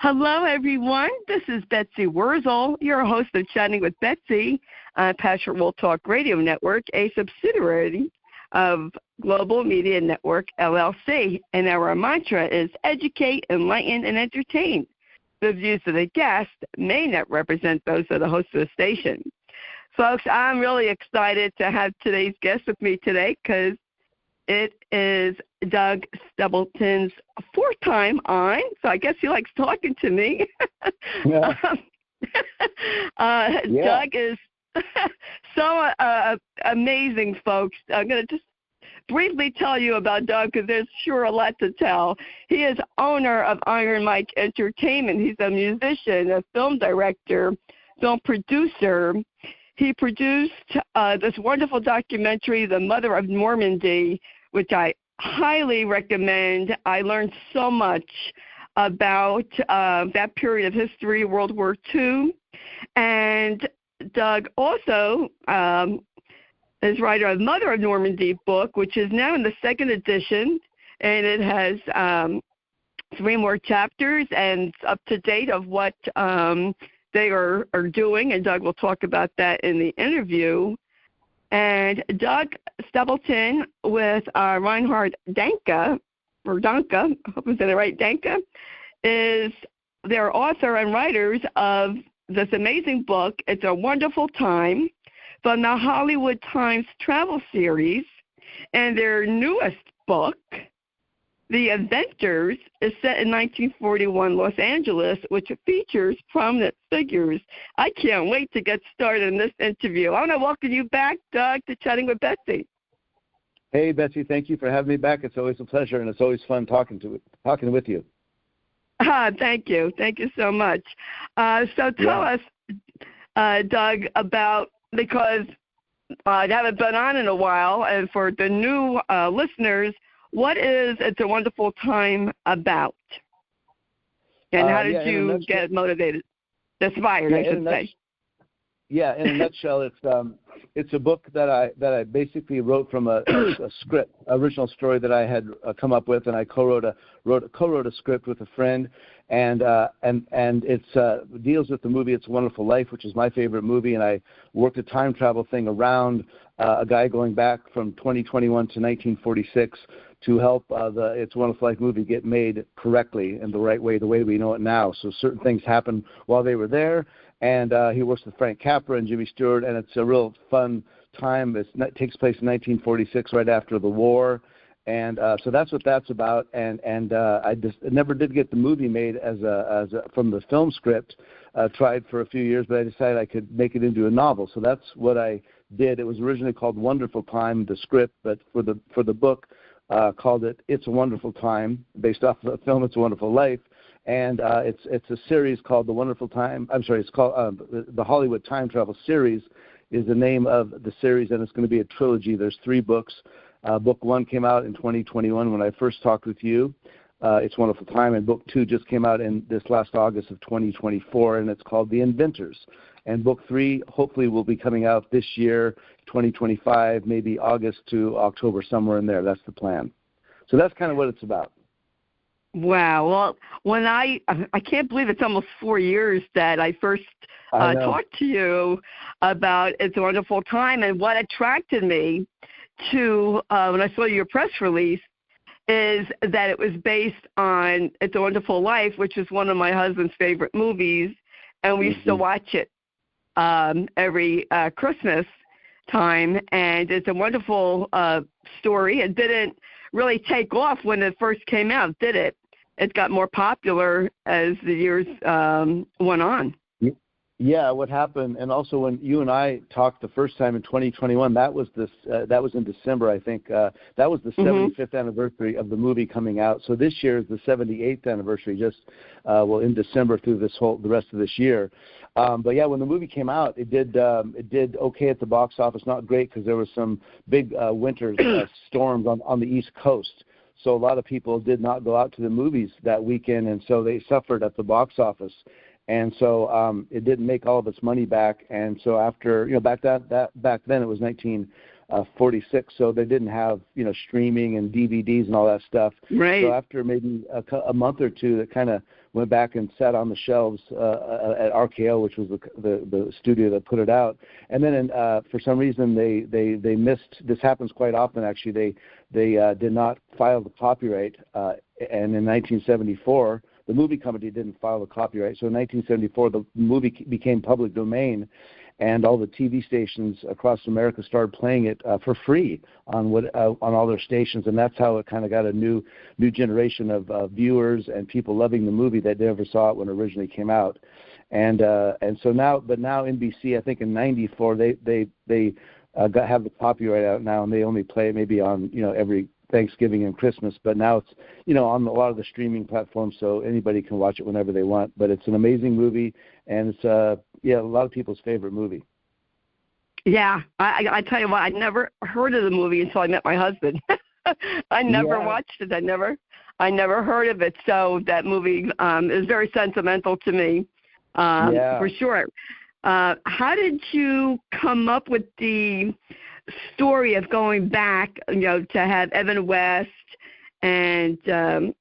Hello, everyone. This is Betsy Wurzel, your host of Chatting with Betsy on Passion World Talk Radio Network, a subsidiary of Global Media Network, LLC. And our mantra is educate, enlighten, and entertain. The views of the guest may not represent those of the host of the station. Folks, I'm really excited to have today's guest with me today because it is Doug Stebleton's fourth time on, so I guess he likes talking to me. Yeah. Doug is so amazing, folks. I'm going to just briefly tell you about Doug because there's sure a lot to tell. He is owner of Iron Mike Entertainment. He's a musician, a film director, film producer. He produced this wonderful documentary, The Mother of Normandy, which I highly recommend. I learned so much about that period of history, World War II. And Doug also is writer of Mother of Normandy book, which is now in the second edition, and it has 3 more chapters and it's up to date of what they are doing, and Doug will talk about that in the interview. And Doug Stebleton with Reinhard Danke, or Danke, I hope I said it right, Danke, is their author and writers of this amazing book, It's a Wonderful Time, from the Hollywood Times travel series. And their newest book, The Inventors, is set in 1941 Los Angeles, which features prominent figures. I can't wait to get started in this interview. I want to welcome you back, Doug, to Chatting with Betsy. Hey, Betsy, thank you for having me back. It's always a pleasure, and it's always fun talking with you. Thank you. Thank you so much. So tell us, Doug, about, because I haven't been on in a while, and for the new listeners, what is It's a Wonderful Time about? And how did you get motivated? Inspired, I should say. Yeah, in a nutshell, it's a book that I basically wrote from a script, original story that I had come up with, and I co-wrote a script with a friend, and it deals with the movie It's a Wonderful Life, which is my favorite movie, and I worked a time travel thing around a guy going back from 2021 to 1946 to help the It's a Wonderful Life movie get made correctly in the right way, the way we know it now. So certain things happened while they were there, and he works with Frank Capra and Jimmy Stewart, and it's a real fun time. It takes place in 1946, right after the war, and so that's what that's about. And I just never did get the movie made as from the film script. Tried for a few years, but I decided I could make it into a novel. So that's what I did. It was originally called Wonderful Time, the script, but for the book, called it It's a Wonderful Time, based off the film It's a Wonderful Life, and it's a series called The Wonderful Time. I'm sorry, it's called the Hollywood Time Travel Series is the name of the series, and it's going to be a trilogy. There's 3 books. Book 1 came out in 2021 when I first talked with you. It's a Wonderful Time, and Book 2 just came out in this last August of 2024, and it's called The Inventors. And Book 3 hopefully will be coming out this year, 2025, maybe August to October, somewhere in there. That's the plan. So that's kind of what it's about. Wow. Well, when I can't believe it's almost 4 years that I first talked to you about It's a Wonderful Time, and what attracted me to when I saw your press release is that it was based on It's a Wonderful Life, which is one of my husband's favorite movies, and we used to watch it every Christmas time, and it's a wonderful story. It didn't really take off when it first came out, did it? It got more popular as the years went on. Yeah, what happened, and also when you and I talked the first time in 2021, that was in December, I think. That was the 75th anniversary of the movie coming out. So this year is the 78th anniversary, just in December through the rest of this year. But yeah, when the movie came out, it did okay at the box office. Not great because there was some big winter storms on the East Coast. So a lot of people did not go out to the movies that weekend, and so they suffered at the box office. And so it didn't make all of its money back. And so after, back then it was 1946, so they didn't have, streaming and DVDs and all that stuff. Right. So after maybe a month or two, that kind of went back and sat on the shelves at RKO, which was the studio that put it out. And then for some reason they missed. This happens quite often, actually. They did not file the copyright, and in 1974. The movie company didn't file the copyright. So in 1974, the movie became public domain, and all the TV stations across America started playing it for free on all their stations, and that's how it kind of got a new generation of viewers and people loving the movie that never saw it when it originally came out. And so now NBC, I think in '94, they have the copyright out now, and they only play it maybe on every Thanksgiving and Christmas, but now it's on a lot of the streaming platforms, so anybody can watch it whenever they want. But it's an amazing movie, and it's a lot of people's favorite movie. Yeah, I tell you what, I never heard of the movie until I met my husband. I never watched it. I never heard of it. So that movie is very sentimental to me, for sure. How did you come up with the story of going back, to have Evan West and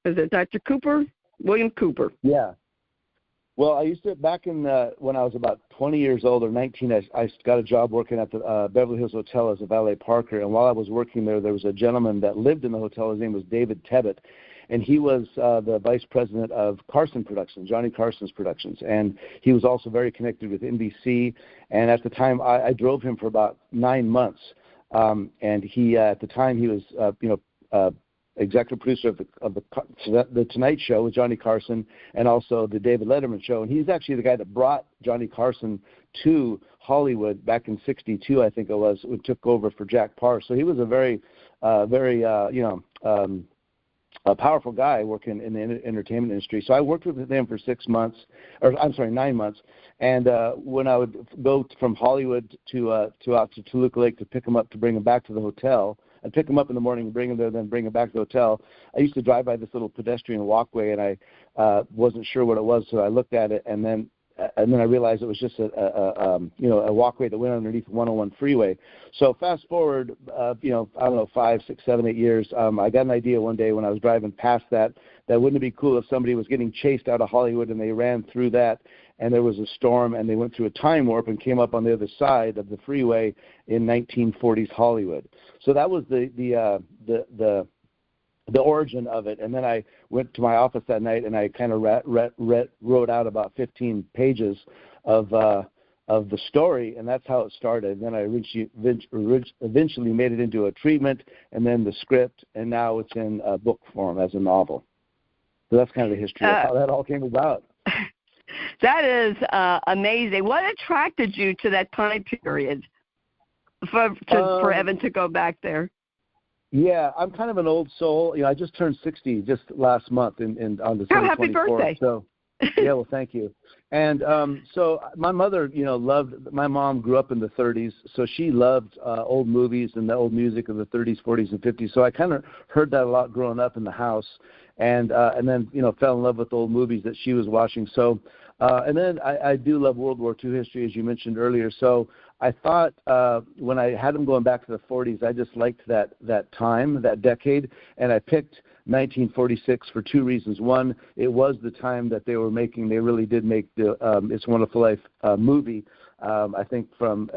is it Dr. Cooper? William Cooper. Yeah. Well, I used to, back in when I was about 20 years old or 19, I got a job working at the Beverly Hills Hotel as a valet parker. And while I was working there was a gentleman that lived in the hotel. His name was David Tebbett. And he was the vice president of Carson Productions, Johnny Carson's Productions. And he was also very connected with NBC. And at the time, I drove him for about 9 months. And he, at the time, he was, executive producer of the Tonight Show with Johnny Carson, and also the David Letterman Show. And he's actually the guy that brought Johnny Carson to Hollywood back in '62, I think it was, who took over for Jack Parr. So he was a very a powerful guy working in the entertainment industry. So I worked with him for 9 months. And when I would go from Hollywood to out to Toluca Lake to pick him up to bring him back to the hotel, I'd pick him up in the morning and bring him there, then bring him back to the hotel. I used to drive by this little pedestrian walkway, and I wasn't sure what it was, so I looked at it, and then I realized it was just a walkway that went underneath the 101 freeway. So fast forward, I don't know, 5, 6, 7, 8 years, I got an idea one day when I was driving past that wouldn't it be cool if somebody was getting chased out of Hollywood and they ran through that, and there was a storm, and they went through a time warp and came up on the other side of the freeway in 1940s Hollywood. So that was the origin of it. And then I went to my office that night, and I kind of wrote out about 15 pages of the story, and that's how it started. And then I eventually made it into a treatment, and then the script, and now it's in book form as a novel. So that's kind of the history of how that all came about. That is amazing. What attracted you to that time period for Evan to go back there? Yeah, I'm kind of an old soul. I just turned 60 just last month on December 24th. Happy birthday. So, yeah, well, thank you. And so my mother, my mom grew up in the 30s, so she loved old movies and the old music of the 30s, 40s, and 50s. So I kind of heard that a lot growing up in the house, and then, fell in love with old movies that she was watching. So, and then I do love World War II history, as you mentioned earlier. So I thought when I had them going back to the 40s, I just liked that time, that decade, and I picked 1946 for two reasons. One, it was the time that they really did make the It's a Wonderful Life movie, I think from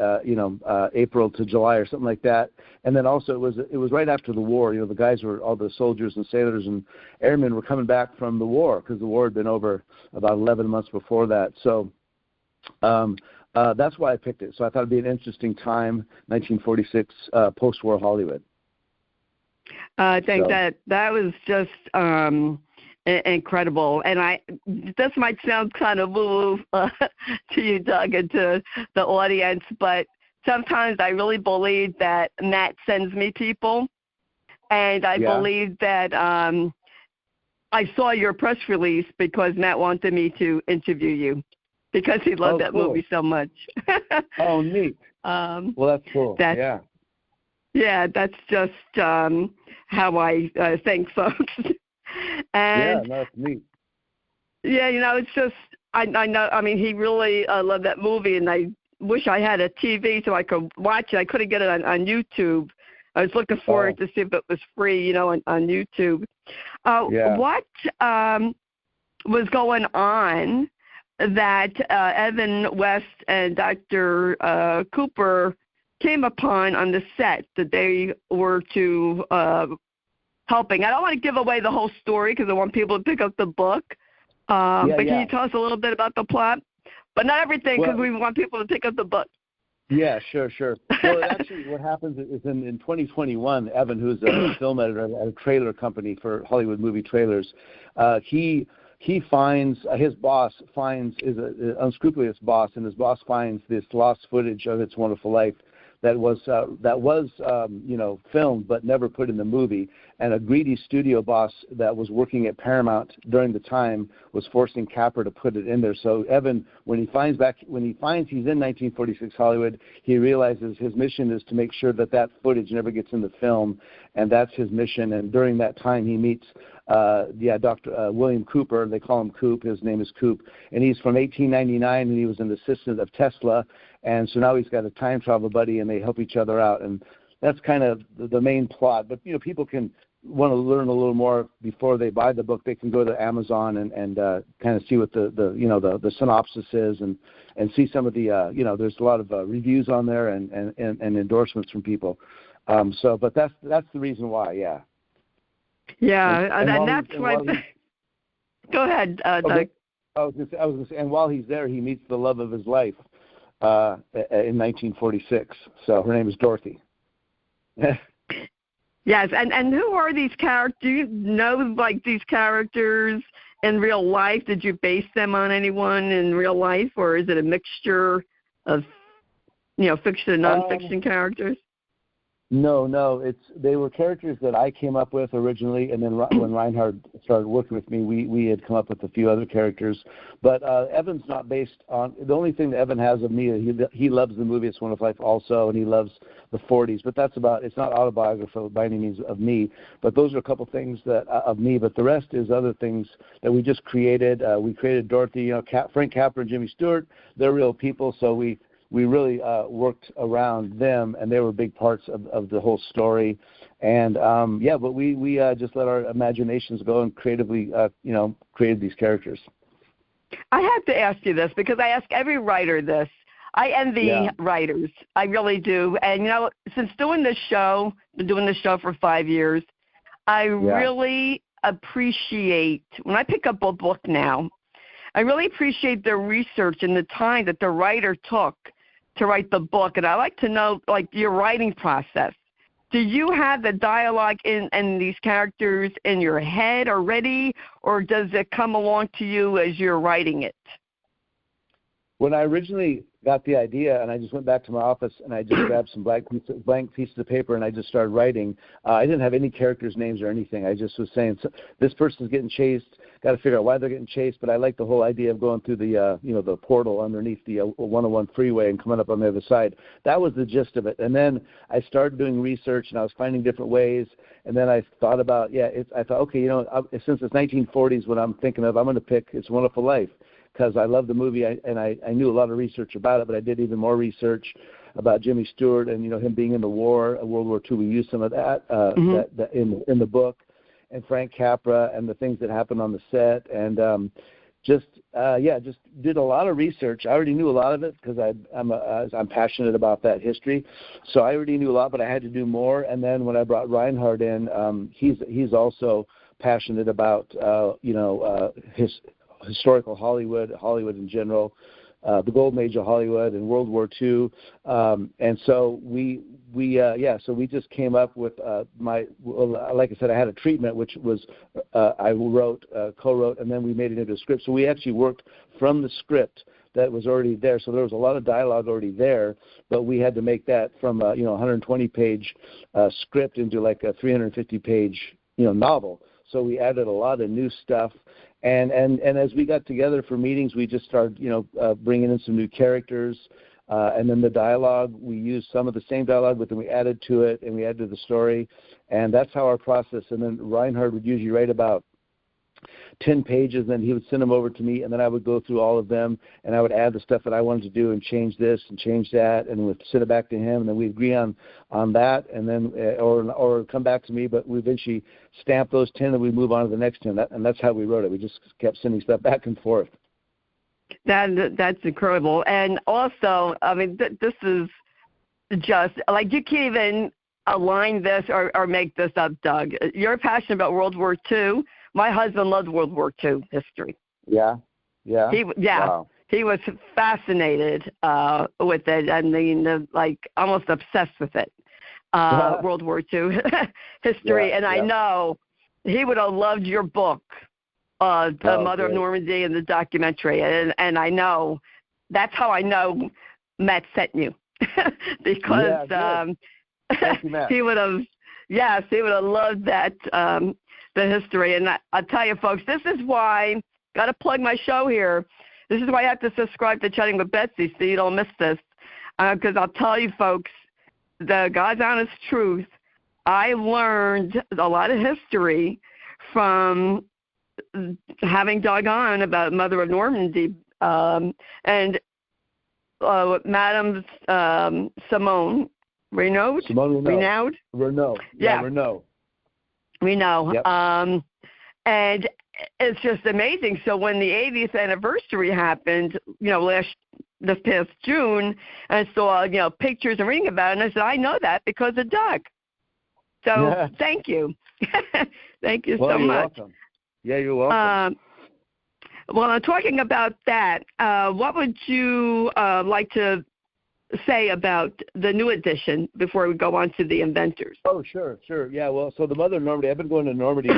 April to July or something like that. And then also it was right after the war. The guys all the soldiers and sailors and airmen were coming back from the war, because the war had been over about 11 months before that. So that's why I picked it. So I thought it'd be an interesting time, 1946, post-war Hollywood. I think that was just incredible. And this might sound kind of woo to you, Doug, and to the audience, but sometimes I really believe that Matt sends me people, and I believe that I saw your press release because Matt wanted me to interview you because he loved that movie so much. Oh, neat. Well, that's cool. Yeah, that's just how I think, folks. And that's neat. Yeah, it's just I know. I mean, he really loved that movie, and I wish I had a TV so I could watch it. I couldn't get it on YouTube. I was looking forward to see if it was free, on YouTube. was going on that Evan West and Dr. Cooper came upon on the set that they were to helping. I don't want to give away the whole story because I want people to pick up the book. But can you tell us a little bit about the plot? But not everything, because we want people to pick up the book. Yeah, sure. Well, actually, what happens is in 2021, Evan, who's a film editor at a trailer company for Hollywood movie trailers, he finds his boss is an unscrupulous boss, and his boss finds this lost footage of It's a Wonderful Life that was filmed but never put in the movie. And a greedy studio boss that was working at Paramount during the time was forcing Capra to put it in there. So Evan, when he finds he's in 1946 Hollywood, he realizes his mission is to make sure that footage never gets in the film, and that's his mission. And during that time, he meets Dr. William Cooper. They call him Coop. His name is Coop, and he's from 1899, and he was an assistant of Tesla. And so now he's got a time travel buddy, and they help each other out. And that's kind of the main plot. But people can want to learn a little more before they buy the book. They can go to Amazon and kind of see what the synopsis is and see some of the there's a lot of reviews on there and endorsements from people. But that's the reason why. Yeah. Yeah, and that's why. Go ahead, Doug. I was going to say, and while he's there, he meets the love of his life in 1946. So her name is Dorothy. Yes, and who are these characters? Do you know these characters in real life? Did you base them on anyone in real life, or is it a mixture of fiction and nonfiction characters? No. They were characters that I came up with originally, and then when Reinhard started working with me, we had come up with a few other characters. But Evan's not based on the only thing that Evan has of me. He loves the movie It's a Wonderful Life also, and he loves the 40s. But that's about. It's not autobiographical by any means of me. But those are a couple things that of me. But the rest is other things that we just created. We created Dorothy, Frank Capra and Jimmy Stewart. They're real people, so we really worked around them, and they were big parts of the whole story. And but we just let our imaginations go and creatively created these characters. I have to ask you this because I ask every writer this. I envy writers. I really do. And since doing this show, been doing this show for 5 years, I really appreciate when I pick up a book now. I really appreciate the research and the time that the writer took to write the book. And I like to know, your writing process. Do you have the dialogue and these characters in your head already, or does it come along to you as you're writing it? When I originally got the idea, and I just went back to my office and I just grabbed some blank pieces of paper and I just started writing. I didn't have any characters' names or anything. I just was saying, this person's getting chased. Got to figure out why they're getting chased. But I like the whole idea of going through the portal underneath the 101 freeway and coming up on the other side. That was the gist of it. And then I started doing research and I was finding different ways. And then I thought about, I thought, okay, since it's 1940s, what I'm thinking of, I'm going to pick It's a Wonderful Life. Because I love the movie, and I knew a lot of research about it, but I did even more research about Jimmy Stewart and him being in the war, World War II. We used some of that, that in the book, and Frank Capra and the things that happened on the set, and just did a lot of research. I already knew a lot of it because I'm passionate about that history, so I already knew a lot, but I had to do more. And then when I brought Reinhard in, he's also passionate about his historical Hollywood in general, the golden age of Hollywood and World War II, and so we just came up with like I said, I had a treatment which was I co-wrote, and then we made it into a script. So we actually worked from the script that was already there. So there was a lot of dialogue already there, but we had to make that from a 120-page script into like a 350-page novel. So we added a lot of new stuff. And as we got together for meetings, we just started, bringing in some new characters, and then the dialogue. We used some of the same dialogue, but then we added to it, and we added to the story, and that's how our process. And then Reinhard would usually write about 10 pages, and then he would send them over to me, and then I would go through all of them, and I would add the stuff that I wanted to do and change this and change that, and we'd send it back to him, and then we'd agree on that, and then or come back to me, but we eventually stamp those 10, and we move on to the next 10, and that's how we wrote it. We just kept sending stuff back and forth. That's incredible. And also, I mean, this is just, like, you can't even align this or make this up, Doug. You're passionate about World War II. My husband loved World War II history. Yeah. Wow. He was fascinated with it. I mean, like, almost obsessed with it. World War II history. And I know he would have loved your book, the Mother of Normandy, and the documentary. And I know that's how I know Matt sent you because Thank you, Matt. he would have loved that. The history. And I'll tell you, folks, this is why, got to plug my show here. This is why you have to subscribe to Chatting with Betsy so you don't miss this. Because I'll tell you, folks, the God's honest truth, I learned a lot of history from having Doug on about Mother of Normandy and Madame Simone Renaud. Renaud. Yeah. Renaud. We know. Yep. And it's just amazing. So when the 80th anniversary happened, this past June, I saw, pictures and reading about it, and I said, I know that because of Doug. So thank you. Thank you so much. Welcome. Yeah, you're welcome. Well, I'm talking about that. What would you like to say about the new edition before we go on to the Inventors? Oh, sure. Yeah, well, so the Mother of Normandy, I've been going to Normandy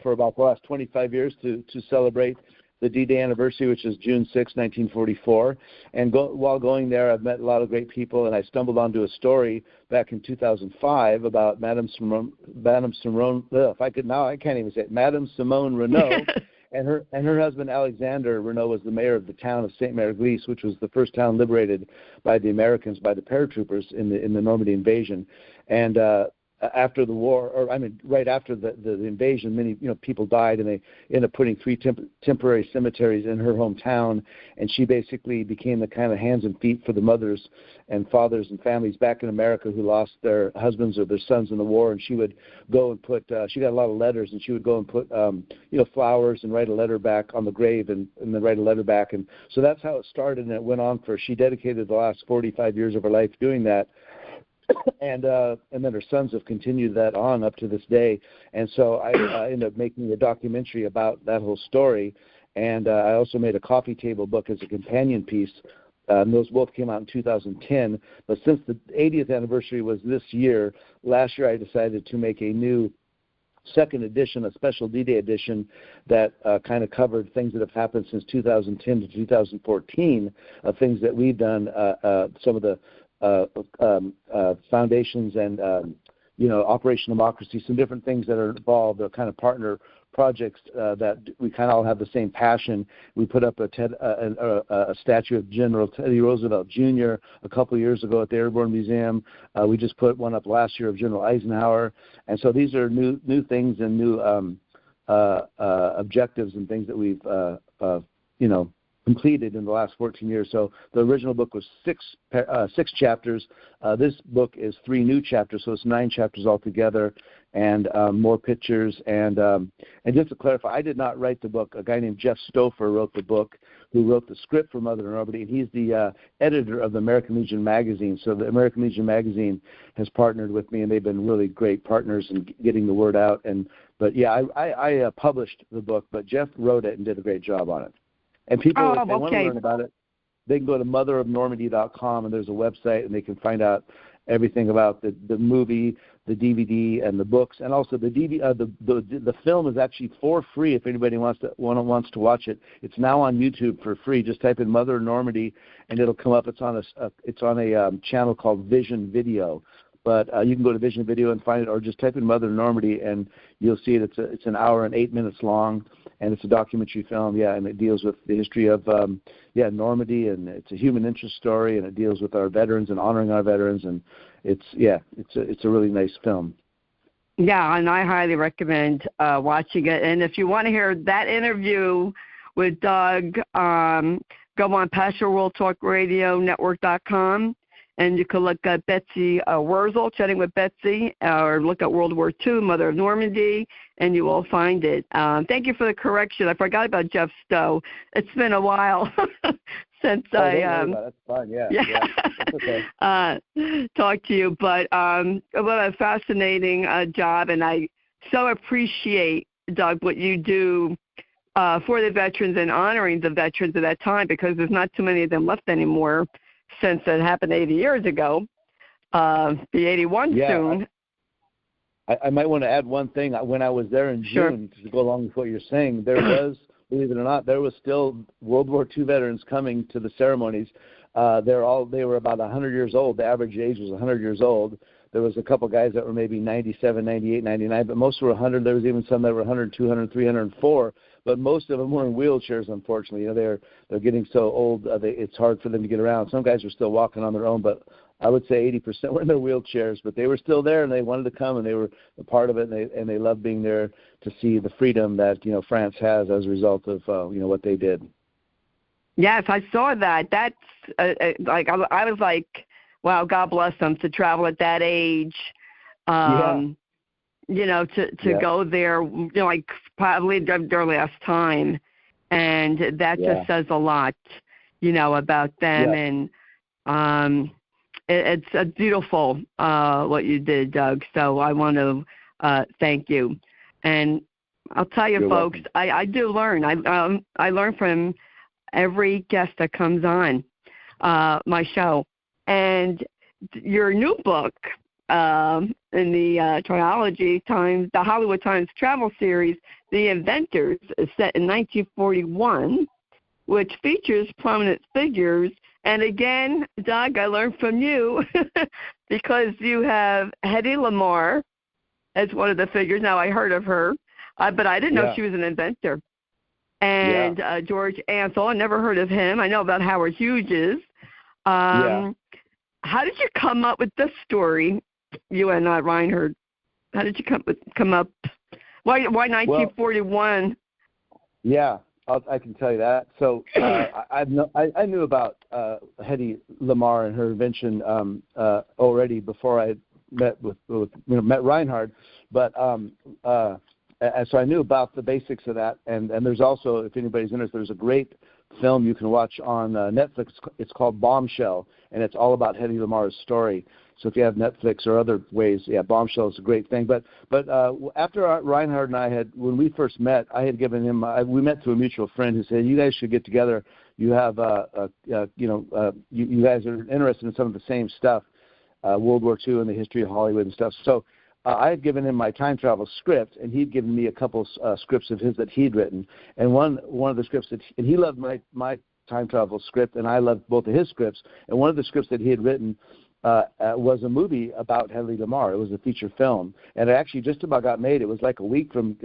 for about the last 25 years to celebrate the D-Day anniversary, which is June 6, 1944. And while going there, I've met a lot of great people, and I stumbled onto a story back in 2005 about Madame Simone Renaud. And her husband, Alexander Renaud, was the mayor of the town of Saint-Mère-Église, which was the first town liberated by the Americans, by the paratroopers in the Normandy invasion. And after the war, right after the invasion, many people died, and they ended up putting 3 temporary cemeteries in her hometown. And she basically became the kind of hands and feet for the mothers and fathers and families back in America who lost their husbands or their sons in the war. And she would go and put, she got a lot of letters, and she would go and put, flowers and write a letter back on the grave and then write a letter back. And so that's how it started, and it went on she dedicated the last 45 years of her life doing that. And then her sons have continued that on up to this day. And so I ended up making a documentary about that whole story. And I also made a coffee table book as a companion piece. And those both came out in 2010. But since the 80th anniversary was this year, last year I decided to make a new second edition, a special D-Day edition that kind of covered things that have happened since 2010 to 2014, things that we've done, some of the foundations and Operation Democracy, some different things that are involved. They're kind of partner projects that we kind of all have the same passion. We put up a statue of General Teddy Roosevelt Jr. a couple of years ago at the Airborne Museum. We just put one up last year of General Eisenhower. And so these are new things and new objectives and things that we've completed in the last 14 years. So the original book was six chapters. This book is 3 new chapters, so it's 9 chapters altogether, and more pictures. And just to clarify, I did not write the book. A guy named Jeff Stouffer wrote the book, who wrote the script for Mother of Normandy, and he's the editor of the American Legion magazine. So the American Legion magazine has partnered with me, and they've been really great partners in getting the word out. But yeah, I published the book, but Jeff wrote it and did a great job on it. And people, if they want to learn about it, they can go to motherofnormandy.com, and there's a website, and they can find out everything about the movie, the DVD, and the books. And also the film is actually for free if anybody wants to watch it. It's now on YouTube for free. Just type in Mother of Normandy, and it'll come up. It's on a channel called Vision Video. But you can go to Vision Video and find it, or just type in Mother of Normandy, and you'll see it. It's an hour and 8 minutes long, and it's a documentary film, and it deals with the history of Normandy, and it's a human interest story, and it deals with our veterans and honoring our veterans, and it's a really nice film. Yeah, and I highly recommend watching it. And if you want to hear that interview with Doug, go on PassionWorldTalkRadioNetwork.com, and you can look at Betsy Wurzel, Chatting with Betsy, or look at World War II, Mother of Normandy, and you will find it. Thank you for the correction. I forgot about Jeff Stowe. It's been a while since that's fine. Yeah, that's okay. Talk to you. But what a fascinating job, and I so appreciate, Doug, what you do for the veterans and honoring the veterans of that time, because there's not too many of them left anymore since it happened 80 years ago. Be 81 soon. I might want to add one thing. When I was there in June, to go along with what you're saying, there was, believe it or not, there was still World War II veterans coming to the ceremonies. They were about 100 years old. The average age was 100 years old. There was a couple guys that were maybe 97, 98, 99, but most were 100. There was even some that were 100, 200, 304. But most of them were in wheelchairs, unfortunately. They're getting so old, it's hard for them to get around. Some guys are still walking on their own, but I would say 80% were in their wheelchairs. But they were still there, and they wanted to come, and they were a part of it, and they loved being there to see the freedom that France has as a result of what they did. Yes, I saw that. That's like I was like, wow, God bless them to travel at that age. To go there, like probably their last time, and that just says a lot, about them, and it's beautiful what you did, Doug. So I want to thank you, and I'll tell you, folks, I do learn. I learn from every guest that comes on my show, and your new book. In the Trilogy Times, the Hollywood Times travel series, The Inventors, is set in 1941, which features prominent figures. And again, Doug, I learned from you because you have Hedy Lamarr as one of the figures. Now, I heard of her, but I didn't know she was an inventor. And George Antheil, I never heard of him. I know about Howard Hughes. How did you come up with this story? You and Reinhard. How did you come up? Why 1941? Well, I can tell you that. So I knew about Hedy Lamarr and her invention already before I met met Reinhard, but so I knew about the basics of that. And there's also, if anybody's interested, there's a great film you can watch on Netflix. It's called Bombshell, and it's all about Hedy Lamarr's story. So if you have Netflix or other ways, Bombshell is a great thing. But after Reinhard and I when we first met, I had given him, we met through a mutual friend who said, you guys should get together. You have, you guys are interested in some of the same stuff, World War II and the history of Hollywood and stuff. So I had given him my time travel script, and he'd given me a couple scripts of his that he'd written. And one of the scripts and he loved my time travel script, and I loved both of his scripts. And one of the scripts that he had written was a movie about Hedy Lamarr. It was a feature film, and it actually just about got made. It was like a week from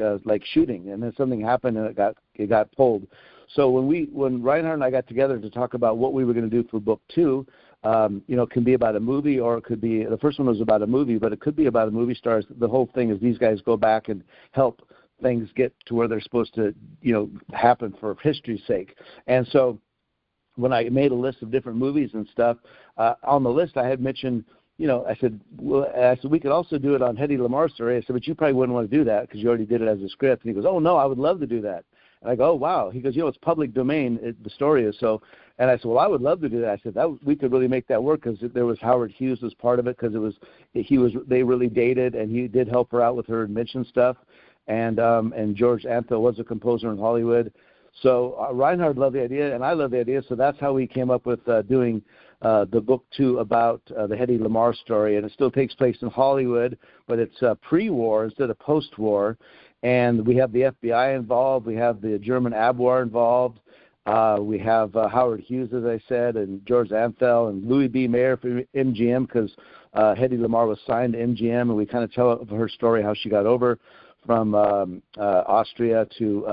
shooting, and then something happened, and it got pulled. So when Reinhard and I got together to talk about what we were going to do for book 2, it can be about a movie, or it could be, the first one was about a movie, but it could be about a movie stars. The whole thing is these guys go back and help things get to where they're supposed to, happen for history's sake. And so when I made a list of different movies and stuff, on the list I had mentioned, I said we could also do it on Hedy Lamarr's story. I said, but you probably wouldn't want to do that because you already did it as a script. And he goes, oh no, I would love to do that. And I go, oh wow. He goes, it's public domain. The story is so. And I said, well, I would love to do that. I said we could really make that work because there was Howard Hughes was part of it because they really dated, and he did help her out with her invention stuff, and George Antheil was a composer in Hollywood. So Reinhard loved the idea, and I loved the idea. So that's how we came up with doing the book 2 about the Hedy Lamarr story, and it still takes place in Hollywood, but it's pre-war instead of post-war. And we have the FBI involved. We have the German Abwehr involved. We have Howard Hughes, as I said, and George Antheil, and Louis B. Mayer for MGM, because Hedy Lamarr was signed to MGM, and we kind of tell of her story, how she got over from Austria to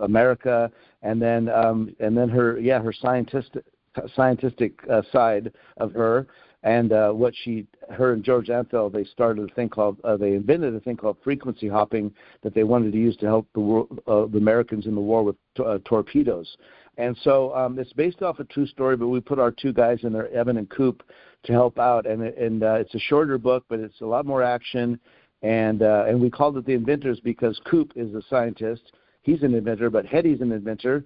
America, and then her scientific side of her, And her and George Antheil, they invented a thing called frequency hopping that they wanted to use to help the Americans in the war with torpedoes. And so it's based off a true story, but we put our two guys in there, Evan and Coop, to help out. And it's a shorter book, but it's a lot more action. And we called it The Inventors because Coop is a scientist. He's an inventor, but Hetty's an inventor.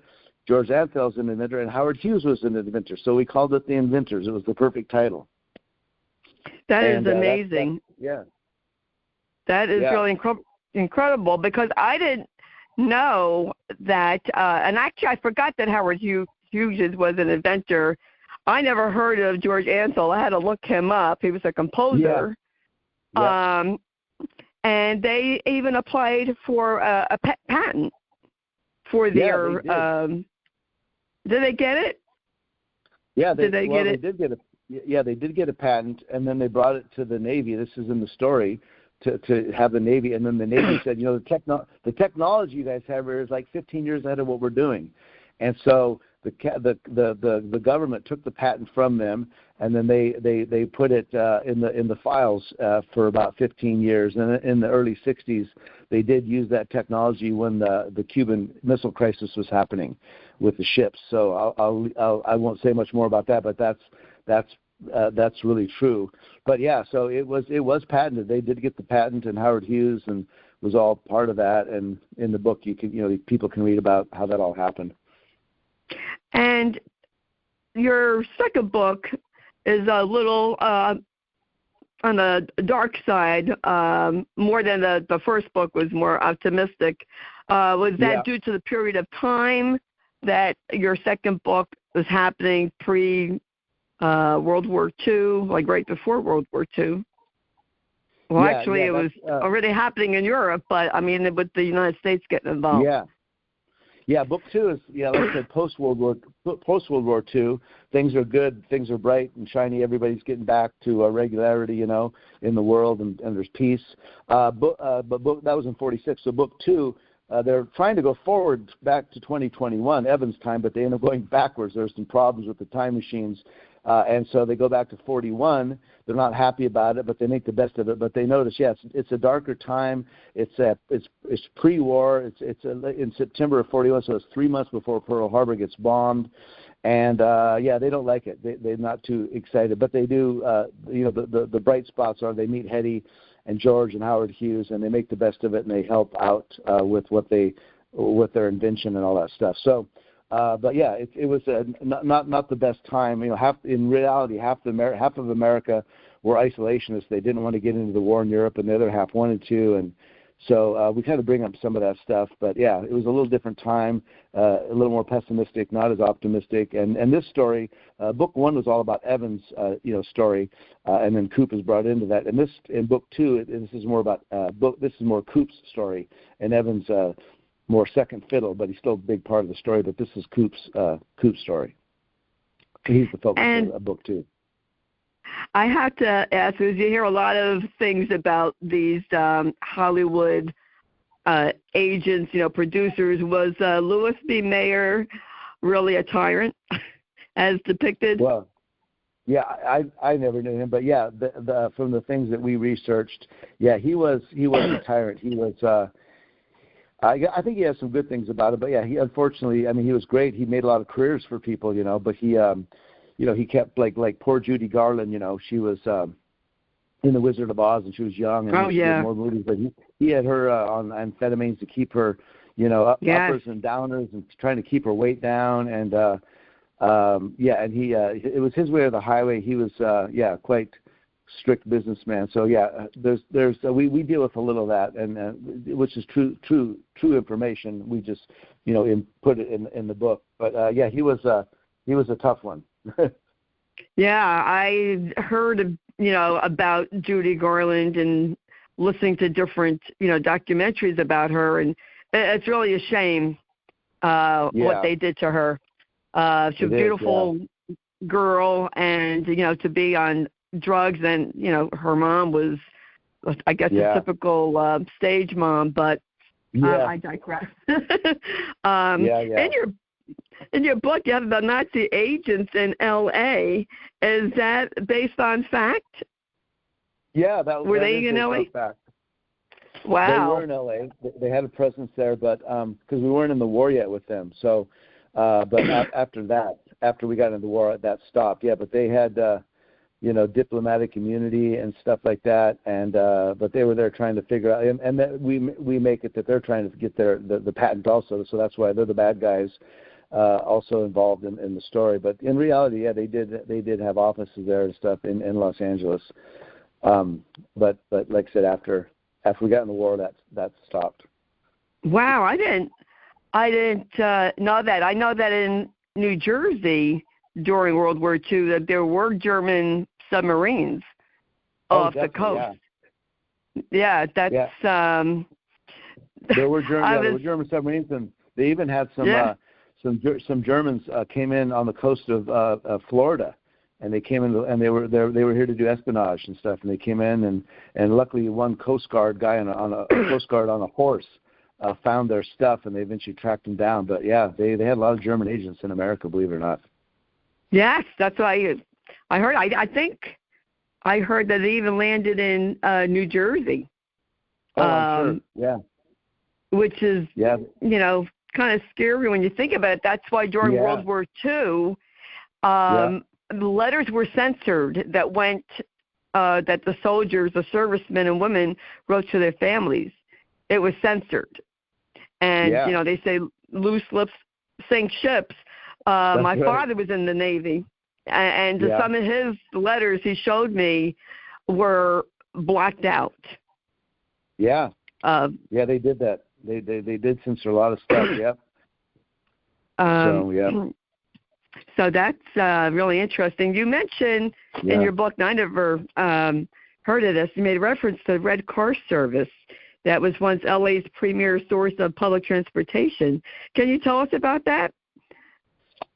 George Antheil's an inventor, and Howard Hughes was an inventor. So we called it The Inventors. It was the perfect title. That is amazing. That is really incredible, because I didn't know that, and actually I forgot that Howard Hughes was an inventor. I never heard of George Antheil. I had to look him up. He was a composer. And they even applied for a patent for their. Did they get it? Yeah, they did get it. Yeah, they did get a patent, and then they brought it to the Navy. This is in the story, to have the Navy, and then the Navy said, the technology you guys have here is like 15 years ahead of what we're doing, and so the government took the patent from them, and then they put it in the files for about 15 years. And in the early 60s, they did use that technology when the Cuban Missile Crisis was happening with the ships. So I won't say much more about that, but that's really true. But yeah, so it was patented. They did get the patent, and Howard Hughes and was all part of that. And in the book, people can read about how that all happened. And your second book is a little on the dark side, more than the first book was more optimistic. Was that due to the period of time that your second book was happening World War II, like right before World War II? Well, actually, it was already happening in Europe, but I mean, with the United States getting involved. Yeah, book two is, like I said, post World War II. Things are good, things are bright and shiny. Everybody's getting back to regularity, in the world, and there's peace. But that was in 1946. So book two, they're trying to go forward back to 2021, Evan's time, but they end up going backwards. There's some problems with the time machines. And so they go back to 1941. They're not happy about it, but they make the best of it. But they notice, it's a darker time. It's pre-war. It's in September of 1941, so it's 3 months before Pearl Harbor gets bombed. And they don't like it. They're not too excited, but they do. The bright spots are they meet Hetty and George and Howard Hughes, and they make the best of it, and they help out with their invention and all that stuff. So. But yeah, it was not the best time. In reality, half of America were isolationists. They didn't want to get into the war in Europe, and the other half wanted to. And so we kind of bring up some of that stuff. But yeah, it was a little different time, a little more pessimistic, not as optimistic. And this story, book one was all about Evan's, story, and then Coop is brought into that. And in book two, this is more about this is more Coop's story, and Evan's. More second fiddle, but he's still a big part of the story. But this is Coop's story. He's the focus of book two. I have to ask, because you hear a lot of things about these Hollywood agents, producers. Was Louis B. Mayer really a tyrant, as depicted? Well, yeah, I never knew him, but yeah, from the things that we researched, he was a tyrant. He was. I think he has some good things about it, but yeah, he unfortunately, he was great. He made a lot of careers for people, but he, he kept like poor Judy Garland, she was in The Wizard of Oz, and she was young, and she did more movies, but he had her on amphetamines to keep her, uppers and downers, and trying to keep her weight down, and and he, it was his way or the highway. He was, quite strict businessman. So we deal with a little of that, and which is true information. We just put it in the book. But he was a tough one. Yeah, I heard about Judy Garland and listening to different documentaries about her, and it's really a shame what they did to her. She's a beautiful girl, and to be on drugs, and her mom was, I guess, a typical stage mom, but I digress. in your book you have about Nazi agents in L.A. Is that based on fact? Yeah, were they in L.A.? Fact. Wow. They were in L.A. They had a presence there, but because we weren't in the war yet with them. So, but after that, after we got into the war, that stopped. Yeah, but they had, diplomatic immunity and stuff like that. And but they were there trying to figure out, and that we make it that they're trying to get the patent also. So that's why they're the bad guys, also involved in the story. But in reality, yeah, they did have offices there and stuff in Los Angeles. But like I said, after we got in the war, that stopped. Wow, I didn't know that. I know that in New Jersey during World War II that there were German submarines off the coast. Yeah, that's. Yeah. There were German submarines, and they even had some Germans came in on the coast of Florida. And they came in, and they were here to do espionage and stuff. And they came in, and luckily one Coast Guard guy on a Coast Guard on a horse found their stuff, and they eventually tracked them down. But yeah, they had a lot of German agents in America, believe it or not. Yes, that's what I heard. I think I heard that they even landed in New Jersey. Oh, I'm sure. Yeah. Which is kind of scary when you think about it. That's why during World War II. The letters were censored that went that the soldiers, the servicemen and women wrote to their families. It was censored, and they say loose lips sink ships. My father was in the Navy, and some of his letters he showed me were blacked out. Yeah, they did that. They did censor a lot of stuff. Yep. So that's really interesting. You mentioned in your book, and I never heard of this, you made reference to the Red Car Service that was once LA's premier source of public transportation. Can you tell us about that?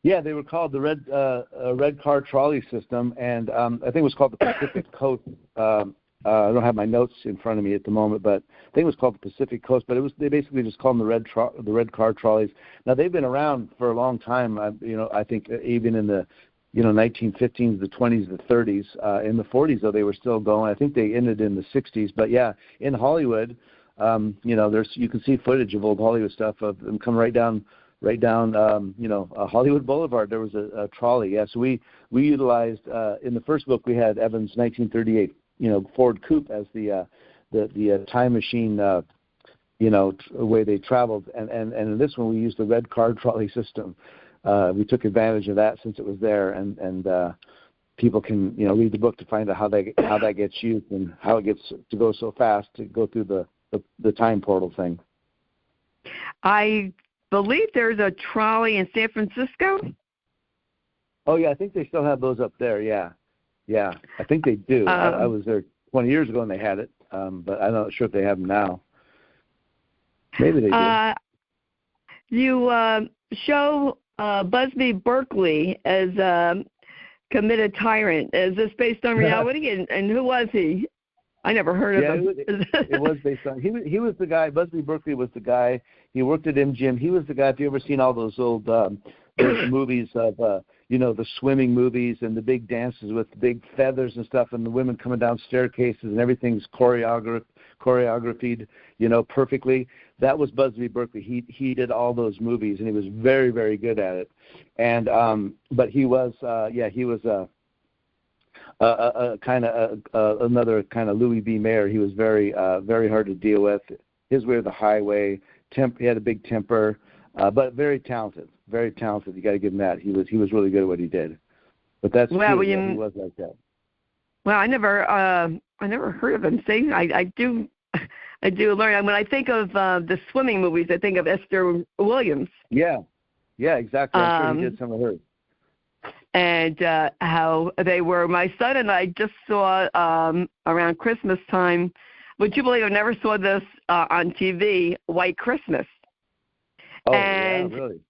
Yeah, they were called the Red Car Trolley System, and I think it was called the Pacific Coast. I don't have my notes in front of me at the moment, but I think it was called the Pacific Coast. But they basically just called them the Red Car Trolleys. Now they've been around for a long time. I think even in the 1915s, the 20s, the 30s, in the 40s though they were still going. I think they ended in the 60s. But yeah, in Hollywood, you can see footage of old Hollywood stuff of them coming right down Hollywood Boulevard. There was a trolley. Yeah, so we utilized in the first book we had Evans' 1938. Ford Coupe as the time machine, way they traveled, and in this one we used the Red Car Trolley System. We took advantage of that since it was there, and people can read the book to find out how that gets used and how it gets to go so fast to go through the time portal thing. I believe there's a trolley in San Francisco. Oh yeah, I think they still have those up there. Yeah. Yeah, I think they do. I was there 20 years ago and they had it, but I'm not sure if they have them now. Maybe they do. You show Busby Berkeley as a committed tyrant. Is this based on reality? And who was he? I never heard of him. It was based on. He was the guy. Busby Berkeley was the guy. He worked at MGM. He was the guy. If you ever seen all those old those movies of the swimming movies and the big dances with big feathers and stuff, and the women coming down staircases and everything's choreographed, perfectly. That was Busby Berkeley. He did all those movies, and he was very, very good at it. And but he was a kind of another kind of Louis B. Mayer. He was very very hard to deal with. His way or the highway. He had a big temper, but very talented. Very talented. You got to give him that. He was really good at what he did. But that's true. He was like that. Well, I never heard of him. See, I do learn. When I think of the swimming movies, I think of Esther Williams. Yeah, exactly. I'm sure he did some of hers. And how they were. My son and I just saw around Christmas time. Would you believe I never saw this on TV? White Christmas. Oh, yeah, really?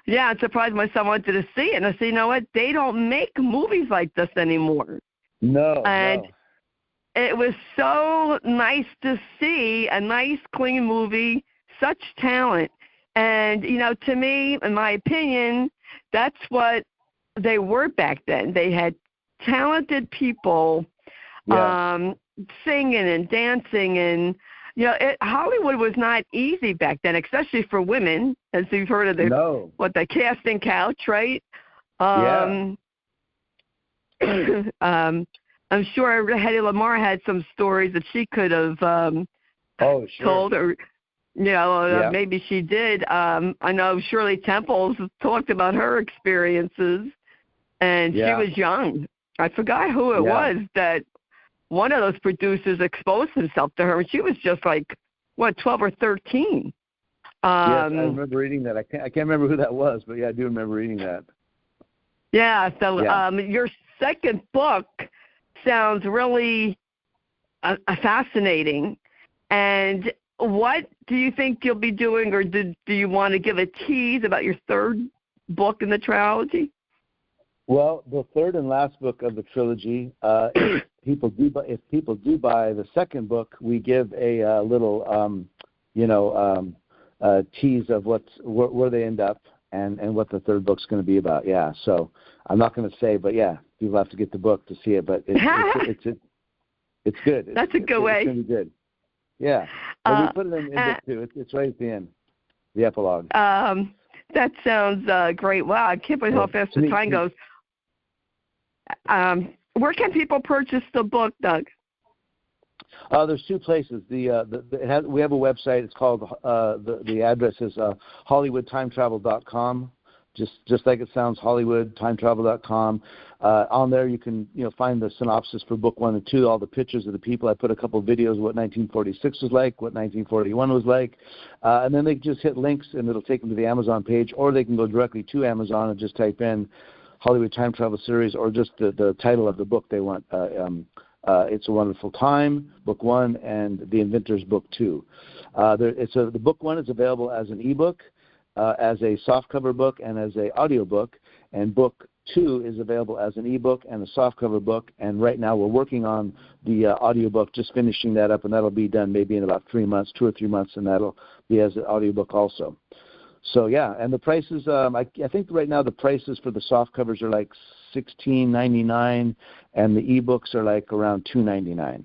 Yeah, I'm surprised my son wanted to see it. And I said, you know what? They don't make movies like this anymore. No. It was so nice to see a nice, clean movie, such talent. And, to me, in my opinion, that's what they were back then. They had talented people singing and dancing. And, Hollywood was not easy back then, especially for women, as you've heard of the casting couch, right? I'm sure Hedy Lamarr had some stories that she could have told, or maybe she did. I know Shirley Temple's talked about her experiences, and she was young. I forgot who it was that one of those producers exposed himself to her, and she was just like, 12 or 13. Yes, I remember reading that. I can't remember who that was, but I do remember reading that. Yeah, so your second book sounds really fascinating. And what do you think you'll be doing, or do you want to give a tease about your third book in the trilogy? Well, the third and last book of the trilogy, if people do buy the second book, we give a little, tease of where they end up and what the third book's going to be about. Yeah, so I'm not going to say, but people have to get the book to see it. But it's good. That's a good way. It's going to be good. Yeah, and we put it in book 2. It's right at the end, the epilogue. That sounds great. Wow, I can't believe how fast the time goes. Where can people purchase the book, Doug? There's 2 places. We have a website. It's called the address is HollywoodTimeTravel.com. Just like it sounds, HollywoodTimeTravel.com. On there, you can find the synopsis for book 1 and 2, all the pictures of the people. I put a couple of videos of what 1946 was like, what 1941 was like, and then they just hit links, and it'll take them to the Amazon page, or they can go directly to Amazon and just type in Hollywood Time Travel Series, or just the title of the book they want. It's a Wonderful Time, Book 1, and The Inventors, Book 2. The Book 1 is available as an ebook, as a softcover book, and as an audio book, and Book 2 is available as an ebook and a softcover book, and right now we're working on the audio book, just finishing that up, and that'll be done maybe in about 3 months, 2 or 3 months, and that'll be as an audio book also. So and the prices, I think right now the prices for the soft covers are like $16.99, and the ebooks are like around $2.99.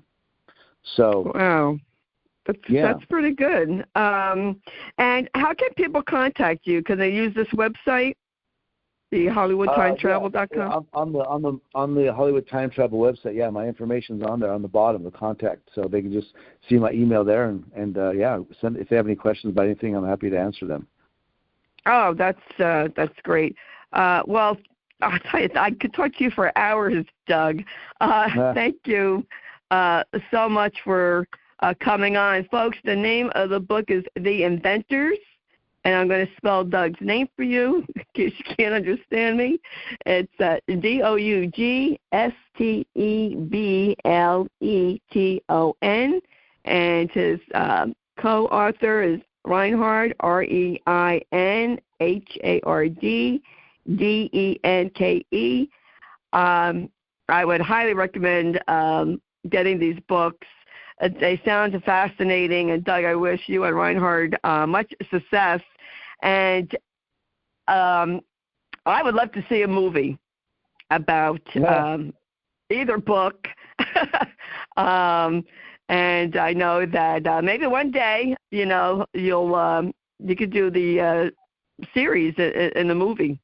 So wow, that's pretty good. And how can people contact you? Can they use this website, the HollywoodTimeTravel.com? On the Hollywood Time Travel website, my information's on there on the bottom, the contact, so they can just see my email there, and send if they have any questions about anything. I'm happy to answer them. Oh, that's great. Well, I'll tell you, I could talk to you for hours, Doug. Thank you so much for coming on. Folks, the name of the book is The Inventors, and I'm going to spell Doug's name for you in case you can't understand me. It's DOUGSTEBLETON, and his co-author is Reinhard, REINHARDDENKE. I would highly recommend getting these books. They sound fascinating, and Doug, I wish you and Reinhard much success. And I would love to see a movie about either book. And I know that maybe one day, you could do the series in the movie.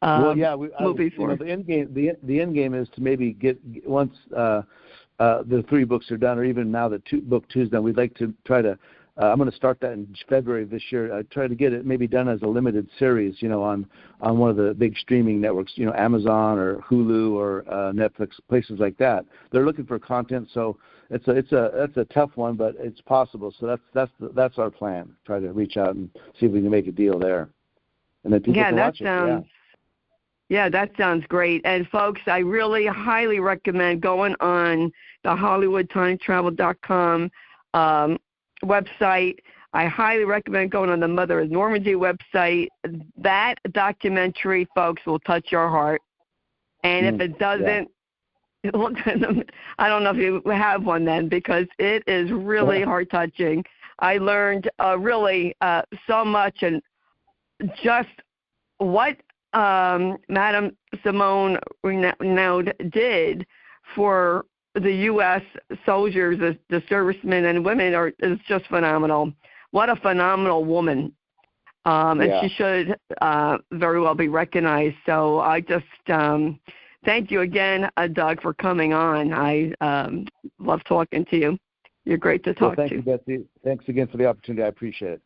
Movie form. The end game is to maybe get once the 3 books are done, or even now that book 2 is done. We'd like to try to. I'm going to start that in February of this year. I try to get it maybe done as a limited series, on one of the big streaming networks, Amazon or Hulu or Netflix, places like that. They're looking for content, so that's a tough one, but it's possible. So that's our plan. Try to reach out and see if we can make a deal there, and then people can watch it. Yeah, that sounds great. And folks, I really highly recommend going on the HollywoodTimeTravel.com website. I highly recommend going on the Mother of Normandy website. That documentary, folks, will touch your heart. And if it doesn't, look at them. I don't know if you have one then, because it is really heart-touching. I learned really so much, and just what Madame Simone Renaud did for the U.S. soldiers, the servicemen and women, is just phenomenal. What a phenomenal woman. And she should very well be recognized. So I just thank you again, Doug, for coming on. I love talking to you. You're great to talk to. Thank you, Betsy. Thanks again for the opportunity. I appreciate it.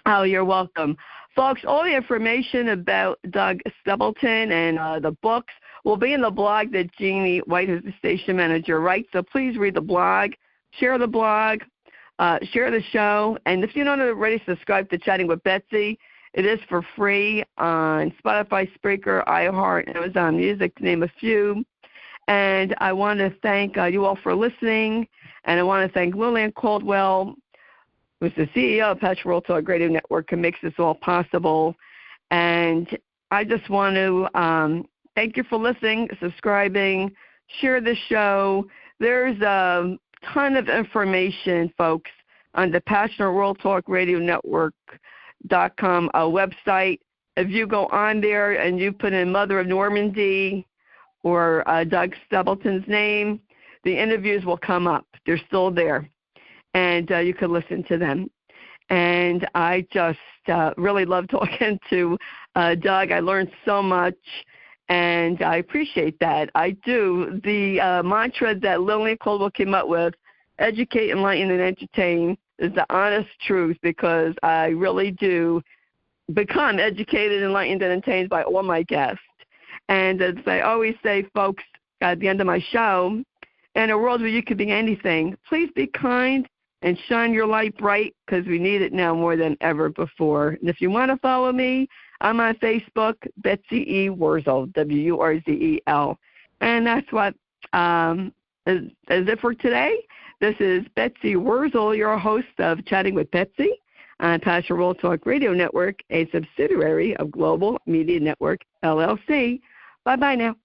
Oh, you're welcome. Folks, all the information about Doug Stebleton and the books will be in the blog that Jeannie White, who's the station manager, writes. So please read the blog, share the blog, share the show. And if you don't already subscribe to Chatting with Betsy, it is for free on Spotify, Spreaker, iHeart, Amazon Music, to name a few. And I want to thank you all for listening. And I want to thank Lillian Caldwell, who's the CEO of Passion World Talk Radio Network, who makes this all possible. And I just want to thank you for listening, subscribing, share the show. There's a ton of information, folks, on the Passion World Talk Radio Network.com website. If you go on there and you put in Mother of Normandy or Doug Stebleton's name, the interviews will come up. They're still there. And you can listen to them. And I just really love talking to Doug. I learned so much, and I appreciate that. I do. The mantra that Lillian Caldwell came up with, educate, enlighten, and entertain, is the honest truth, because I really do become educated, enlightened, and entertained by all my guests. And as I always say, folks, at the end of my show, in a world where you could be anything, please be kind and shine your light bright, because we need it now more than ever before. And if you want to follow me, I'm on Facebook, Betsy E. Wurzel, W-U-R-Z-E-L. And that's what is it for today. This is Betsy Wurzel, your host of Chatting with Betsy on Passion World Talk Radio Network, a subsidiary of Global Media Network, LLC. Bye-bye now.